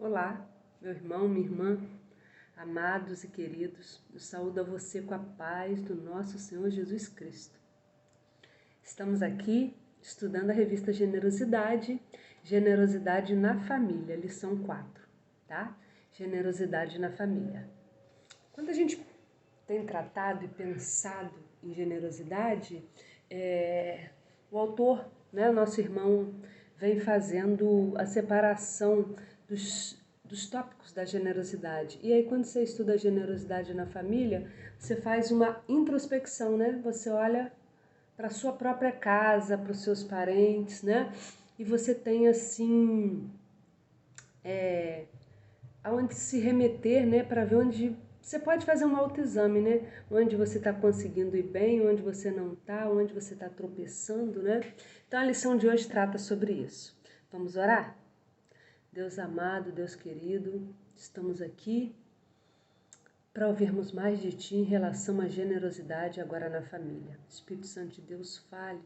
Olá, meu irmão, minha irmã, amados e queridos, eu saúdo a você com a paz do nosso Senhor Jesus Cristo. Estamos aqui estudando a revista Generosidade, Generosidade na Família, lição 4, tá? Generosidade na família. Quando a gente tem tratado e pensado em generosidade, o autor, o nosso irmão, vem fazendo a separação dos tópicos da generosidade. E aí, quando você estuda a generosidade na família, você faz uma introspecção, né? Você olha para a sua própria casa, para os seus parentes, né? E você tem, assim, aonde se remeter, né? Para ver onde você pode fazer um autoexame, né? Onde você está conseguindo ir bem, onde você não está, onde você está tropeçando, né? Então a lição de hoje trata sobre isso. Vamos orar? Deus amado, Deus querido, estamos aqui para ouvirmos mais de Ti em relação à generosidade agora na família. Espírito Santo de Deus, fale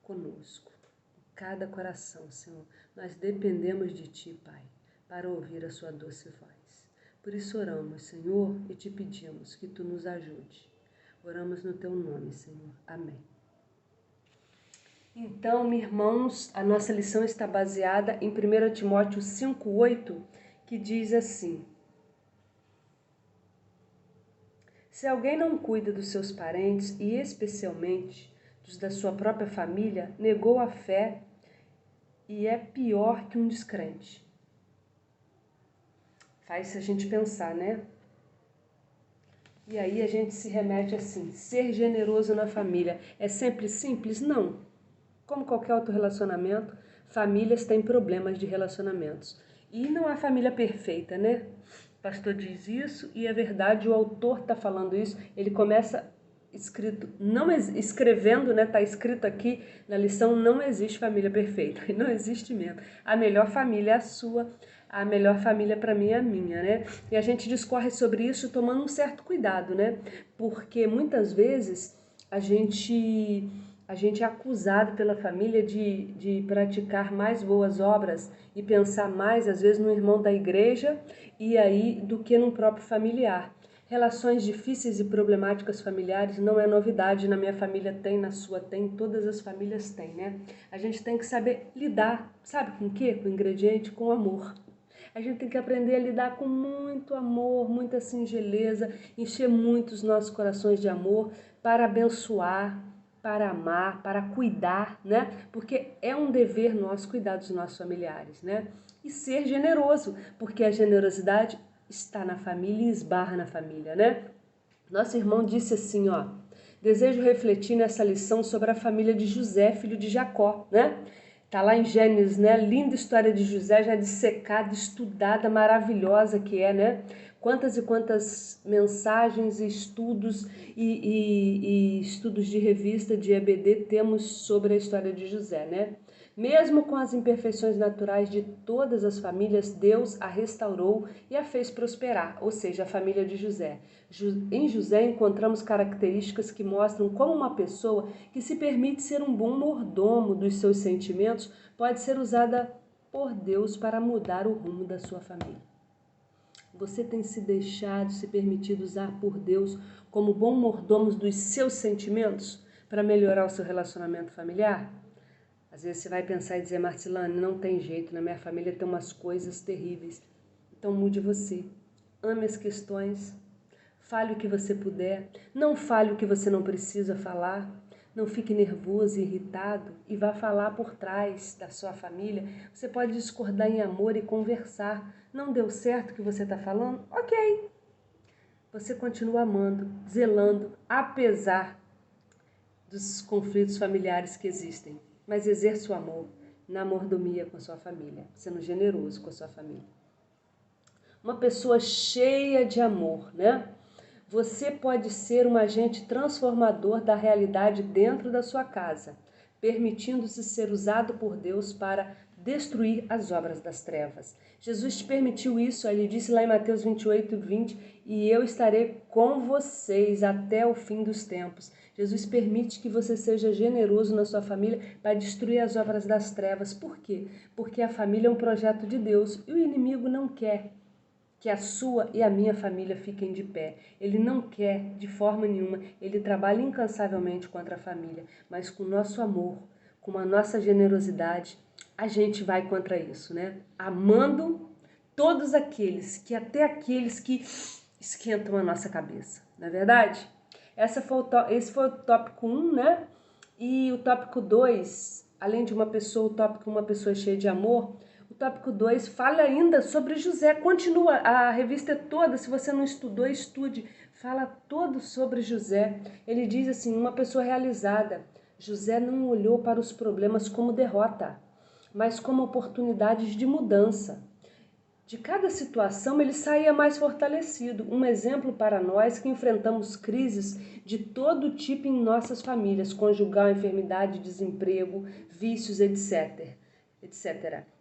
conosco, em cada coração, Senhor. Nós dependemos de Ti, Pai, para ouvir a Sua doce voz. Por isso oramos, Senhor, e te pedimos que Tu nos ajude. Oramos no Teu nome, Senhor. Amém. Então, irmãos, a nossa lição está baseada em 1 Timóteo 5,8, que diz assim: se alguém não cuida dos seus parentes, e especialmente dos da sua própria família, negou a fé e é pior que um descrente. Faz a gente pensar, né? E aí a gente se remete assim: ser generoso na família é sempre simples? Não. Como qualquer outro relacionamento, famílias têm problemas de relacionamentos. E não há família perfeita, né? O pastor diz isso e é verdade, o autor está falando isso. Ele começa escrevendo, né? Está escrito aqui na lição: não existe família perfeita. E não existe mesmo. A melhor família é a sua, a melhor família para mim é a minha, né? E a gente discorre sobre isso tomando um certo cuidado, né? Porque muitas vezes a gente é acusado pela família de praticar mais boas obras e pensar mais, às vezes, no irmão da igreja e aí do que num próprio familiar. Relações difíceis e problemáticas familiares não é novidade, na minha família tem, na sua tem, todas as famílias têm, né? A gente tem que saber lidar, sabe com o quê? Com o ingrediente, com amor. A gente tem que aprender a lidar com muito amor, muita singeleza, encher muito os nossos corações de amor para abençoar, para amar, para cuidar, né? Porque é um dever nosso cuidar dos nossos familiares, né? E ser generoso, porque a generosidade está na família e esbarra na família, né? Nosso irmão disse assim, ó: desejo refletir nessa lição sobre a família de José, filho de Jacó, né? Tá lá em Gênesis, né? Linda história de José, já dissecada, estudada, maravilhosa que é, né? Quantas e quantas mensagens e estudos e estudos de revista de EBD temos sobre a história de José, né? Mesmo com as imperfeições naturais de todas as famílias, Deus a restaurou e a fez prosperar, ou seja, a família de José. Em José encontramos características que mostram como uma pessoa que se permite ser um bom mordomo dos seus sentimentos pode ser usada por Deus para mudar o rumo da sua família. Você tem se deixado, se permitido usar por Deus como bom mordomo dos seus sentimentos para melhorar o seu relacionamento familiar? Às vezes você vai pensar e dizer: Marcilane, não tem jeito, na minha família tem umas coisas terríveis. Então mude você. Ame as questões. Fale o que você puder. Não fale o que você não precisa falar. Não fique nervoso e irritado e vá falar por trás da sua família. Você pode discordar em amor e conversar. Não deu certo o que você está falando? Ok. Você continua amando, zelando, apesar dos conflitos familiares que existem. Mas exerça o amor na mordomia com a sua família, sendo generoso com a sua família. Uma pessoa cheia de amor, né? Você pode ser um agente transformador da realidade dentro da sua casa, permitindo-se ser usado por Deus para destruir as obras das trevas. Jesus te permitiu isso, ele disse lá em Mateus 28:20, e eu estarei com vocês até o fim dos tempos. Jesus permite que você seja generoso na sua família para destruir as obras das trevas. Por quê? Porque a família é um projeto de Deus e o inimigo não quer que a sua e a minha família fiquem de pé. Ele não quer de forma nenhuma, ele trabalha incansavelmente contra a família, mas com o nosso amor, com a nossa generosidade, a gente vai contra isso, né? Amando todos aqueles, que até aqueles que esquentam a nossa cabeça, não é verdade? Esse foi o tópico 1, né? E o tópico 2, além de uma pessoa, o tópico uma pessoa cheia de amor, o tópico 2 fala ainda sobre José, continua, a revista é toda, se você não estudou, estude, fala todo sobre José. Ele diz assim, uma pessoa realizada. José não olhou para os problemas como derrota, mas como oportunidades de mudança. De cada situação ele saía mais fortalecido, um exemplo para nós que enfrentamos crises de todo tipo em nossas famílias, conjugal, enfermidade, desemprego, vícios, etc.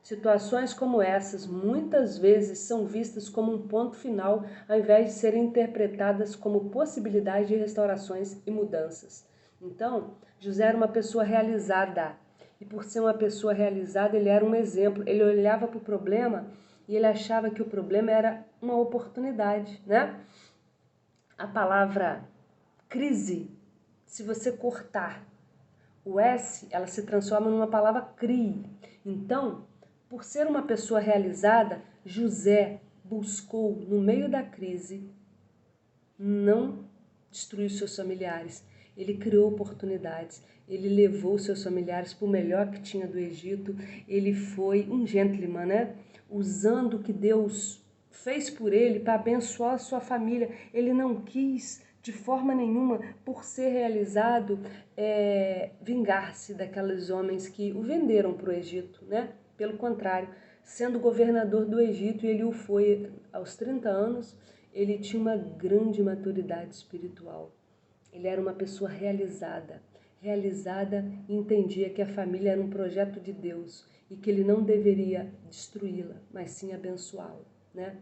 Situações como essas muitas vezes são vistas como um ponto final, ao invés de serem interpretadas como possibilidade de restaurações e mudanças. Então, José era uma pessoa realizada, e por ser uma pessoa realizada, ele era um exemplo. Ele olhava para o problema e ele achava que o problema era uma oportunidade, né? A palavra crise, se você cortar o S, ela se transforma numa palavra crie. Então, por ser uma pessoa realizada, José buscou, no meio da crise, não destruir seus familiares. Ele criou oportunidades, ele levou seus familiares para o melhor que tinha do Egito, ele foi um gentleman, né? Usando o que Deus fez por ele para abençoar a sua família. Ele não quis, de forma nenhuma, por ser realizado, vingar-se daqueles homens que o venderam para o Egito, né? Pelo contrário, sendo governador do Egito, e ele o foi aos 30 anos, ele tinha uma grande maturidade espiritual. Ele era uma pessoa realizada e entendia que a família era um projeto de Deus e que ele não deveria destruí-la, mas sim abençoá-la, né?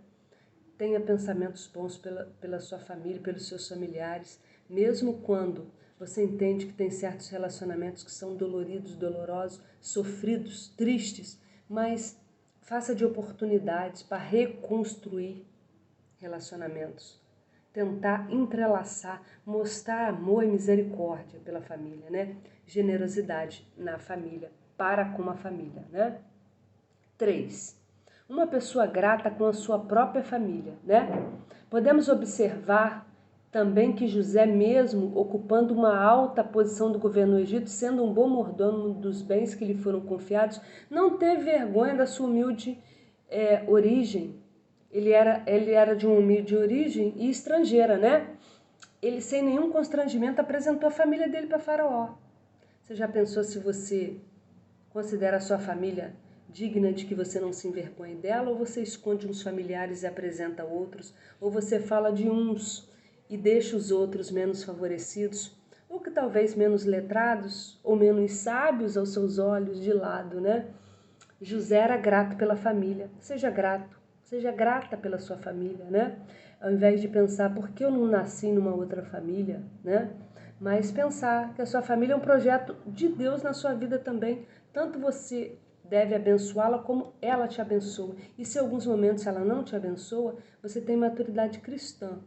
Tenha pensamentos bons pela sua família, pelos seus familiares, mesmo quando você entende que tem certos relacionamentos que são doloridos, dolorosos, sofridos, tristes, mas faça de oportunidades para reconstruir relacionamentos. Tentar entrelaçar, mostrar amor e misericórdia pela família, né? Generosidade na família, para com a família, né? 3. Uma pessoa grata com a sua própria família, né? Podemos observar também que José, mesmo ocupando uma alta posição do governo do Egito, sendo um bom mordomo dos bens que lhe foram confiados, não teve vergonha da sua humilde origem. Ele era de uma humilde origem e estrangeira, né? Ele, sem nenhum constrangimento, apresentou a família dele para Faraó. Você já pensou se você considera a sua família digna de que você não se envergonhe dela, ou você esconde uns familiares e apresenta outros, ou você fala de uns e deixa os outros menos favorecidos, ou que talvez menos letrados, ou menos sábios aos seus olhos de lado, né? José era grato pela família. Seja grato, seja grata pela sua família, né? Ao invés de pensar, por que eu não nasci numa outra família, né? Mas pensar que a sua família é um projeto de Deus na sua vida também. Tanto você deve abençoá-la como ela te abençoa. E se em alguns momentos ela não te abençoa, você tem maturidade cristã.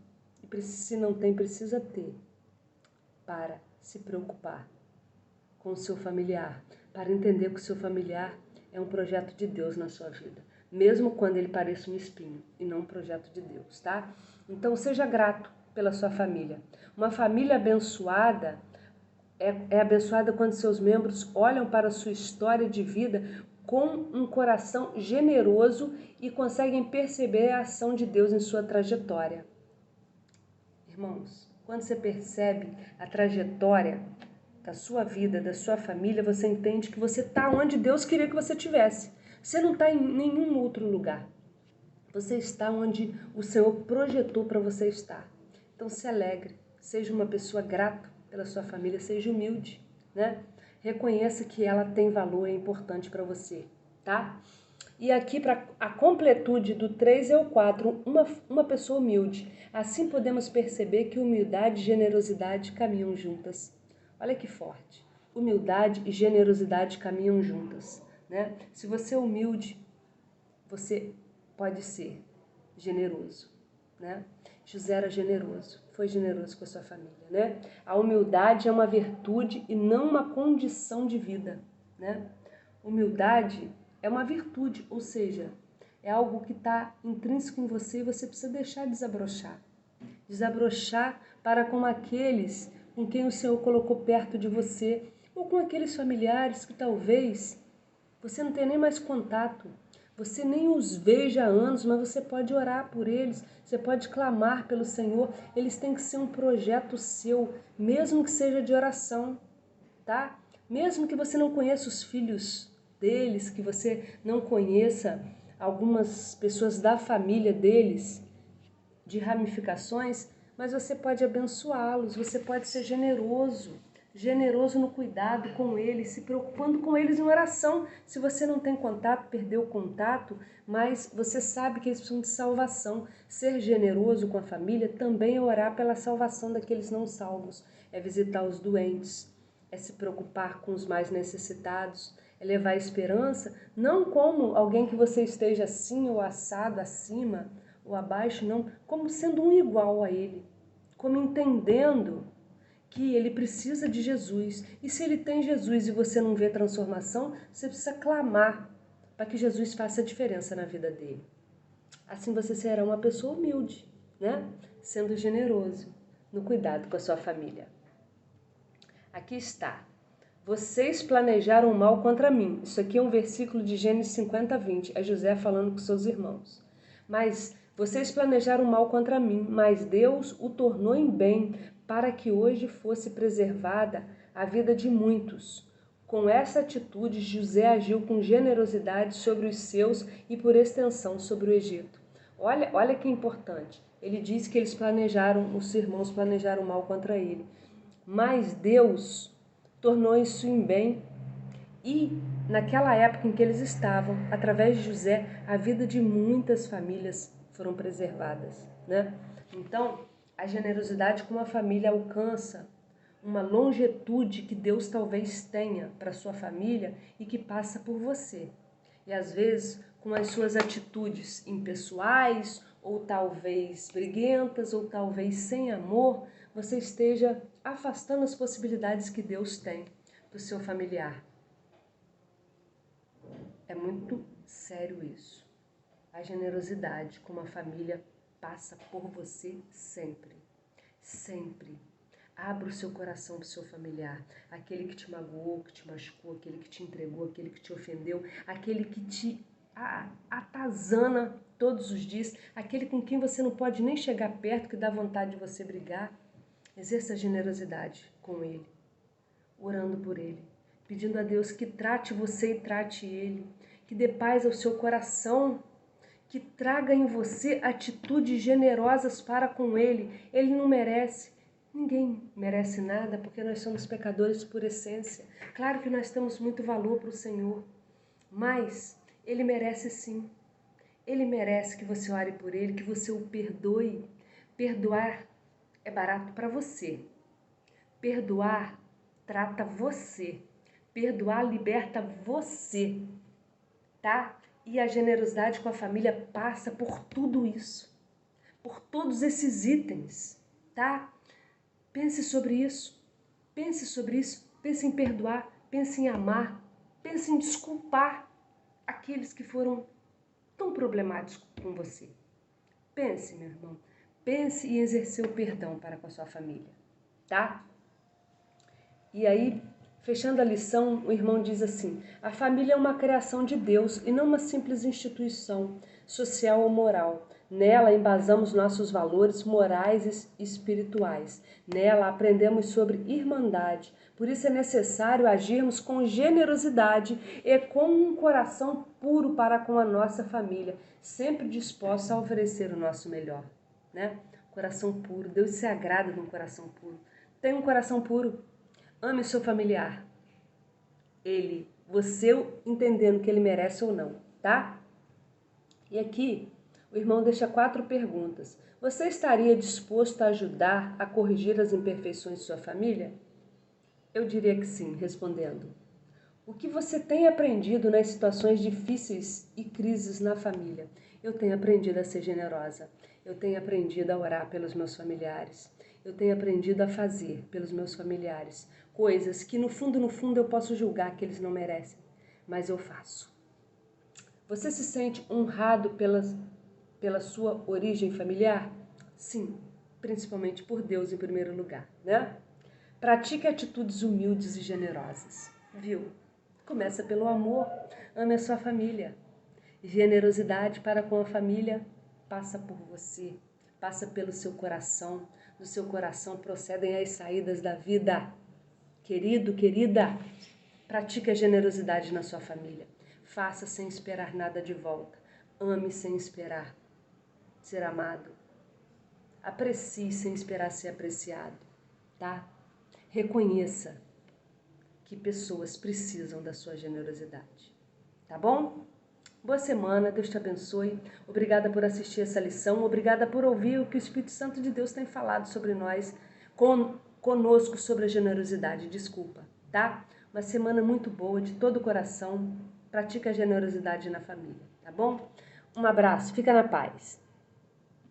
E se não tem, precisa ter. Para se preocupar com o seu familiar. Para entender que o seu familiar é um projeto de Deus na sua vida. Mesmo quando ele pareça um espinho e não um projeto de Deus, tá? Então seja grato pela sua família. Uma família abençoada é abençoada quando seus membros olham para a sua história de vida com um coração generoso e conseguem perceber a ação de Deus em sua trajetória. Irmãos, quando você percebe a trajetória da sua vida, da sua família, você entende que você está onde Deus queria que você estivesse. Você não está em nenhum outro lugar. Você está onde o Senhor projetou para você estar. Então se alegre, seja uma pessoa grata pela sua família, seja humilde, né? Reconheça que ela tem valor e é importante para você, tá? E aqui, para a completude do 3 e o 4, uma pessoa humilde. Assim podemos perceber que humildade e generosidade caminham juntas. Olha que forte. Humildade e generosidade caminham juntas, né? Se você é humilde, você pode ser generoso, né? José era generoso, foi generoso com a sua família, né? A humildade é uma virtude e não uma condição de vida, né? Humildade é uma virtude, ou seja, é algo que está intrínseco em você e você precisa deixar desabrochar. Desabrochar para com aqueles com quem o Senhor colocou perto de você, ou com aqueles familiares que talvez você não tenha nem mais contato, você nem os veja há anos, mas você pode orar por eles, você pode clamar pelo Senhor. Eles têm que ser um projeto seu, mesmo que seja de oração, tá? Mesmo que você não conheça os filhos deles, que você não conheça algumas pessoas da família deles, de ramificações, mas você pode abençoá-los, você pode ser generoso, generoso no cuidado com eles, se preocupando com eles em oração. Se você não tem contato, perdeu o contato, mas você sabe que eles precisam de salvação. Ser generoso com a família também é orar pela salvação daqueles não salvos, é visitar os doentes, é se preocupar com os mais necessitados, é levar esperança, não como alguém que você esteja assim ou assado, acima ou abaixo, não, como sendo um igual a ele, como entendendo que ele precisa de Jesus. E se ele tem Jesus e você não vê transformação, você precisa clamar para que Jesus faça a diferença na vida dele. Assim você será uma pessoa humilde, né? Sendo generoso no cuidado com a sua família. Aqui está. Vocês planejaram mal contra mim. Isso aqui é um versículo de Gênesis 50:20. É José falando com seus irmãos. Mas vocês planejaram mal contra mim, mas Deus o tornou em bem para que hoje fosse preservada a vida de muitos. Com essa atitude, José agiu com generosidade sobre os seus e, por extensão, sobre o Egito. Olha que importante. Ele diz que eles planejaram, os irmãos planejaram mal contra ele. Mas Deus tornou isso em bem. E naquela época em que eles estavam, através de José, a vida de muitas famílias foram preservadas, né? Então, a generosidade com a família alcança uma longitude que Deus talvez tenha para sua família e que passa por você. E às vezes, com as suas atitudes impessoais, ou talvez briguentas, ou talvez sem amor, você esteja afastando as possibilidades que Deus tem para o seu familiar. É muito sério isso. A generosidade com uma família passa por você sempre. Sempre. Abra o seu coração para o seu familiar. Aquele que te magoou, que te machucou, aquele que te entregou, aquele que te ofendeu, aquele que te atazana todos os dias, aquele com quem você não pode nem chegar perto, que dá vontade de você brigar. Exerça a generosidade com ele, orando por ele, pedindo a Deus que trate você e trate ele, que dê paz ao seu coração, que traga em você atitudes generosas para com ele. Ele não merece. Ninguém merece nada, porque nós somos pecadores por essência. Claro que nós temos muito valor para o Senhor, mas ele merece sim. Ele merece que você ore por ele, que você o perdoe. Perdoar é barato para você. Perdoar trata você. Perdoar liberta você, tá? E a generosidade com a família passa por tudo isso, por todos esses itens, tá? Pense sobre isso, pense sobre isso, pense em perdoar, pense em amar, pense em desculpar aqueles que foram tão problemáticos com você. Pense, meu irmão, pense em exercer o perdão para com a sua família, tá? E aí, fechando a lição, o irmão diz assim: a família é uma criação de Deus e não uma simples instituição social ou moral. Nela embasamos nossos valores morais e espirituais. Nela aprendemos sobre irmandade. Por isso é necessário agirmos com generosidade e com um coração puro para com a nossa família, sempre dispostos a oferecer o nosso melhor, né? Coração puro. Deus se agrada de um coração puro. Tem um coração puro? Ame o seu familiar. Você entendendo que ele merece ou não, tá? E aqui, o irmão deixa 4 perguntas. Você estaria disposto a ajudar a corrigir as imperfeições de sua família? Eu diria que sim, respondendo. O que você tem aprendido nas situações difíceis e crises na família? Eu tenho aprendido a ser generosa. Eu tenho aprendido a orar pelos meus familiares. Eu tenho aprendido a fazer pelos meus familiares coisas que no fundo eu posso julgar que eles não merecem, mas eu faço. Você se sente honrado pela sua origem familiar? Sim, principalmente por Deus em primeiro lugar, né? Pratique atitudes humildes e generosas, viu? Começa pelo amor, ame a sua família. Generosidade para com a família passa por você, passa pelo seu coração. Do seu coração procedem as saídas da vida. Querido, querida, pratique a generosidade na sua família. Faça sem esperar nada de volta. Ame sem esperar ser amado. Aprecie sem esperar ser apreciado, tá? Reconheça que pessoas precisam da sua generosidade, tá bom? Boa semana, Deus te abençoe. Obrigada por assistir essa lição, obrigada por ouvir o que o Espírito Santo de Deus tem falado sobre nós, conosco sobre a generosidade. Desculpa, tá? Uma semana muito boa, de todo o coração. Pratica a generosidade na família, tá bom? Um abraço, fica na paz.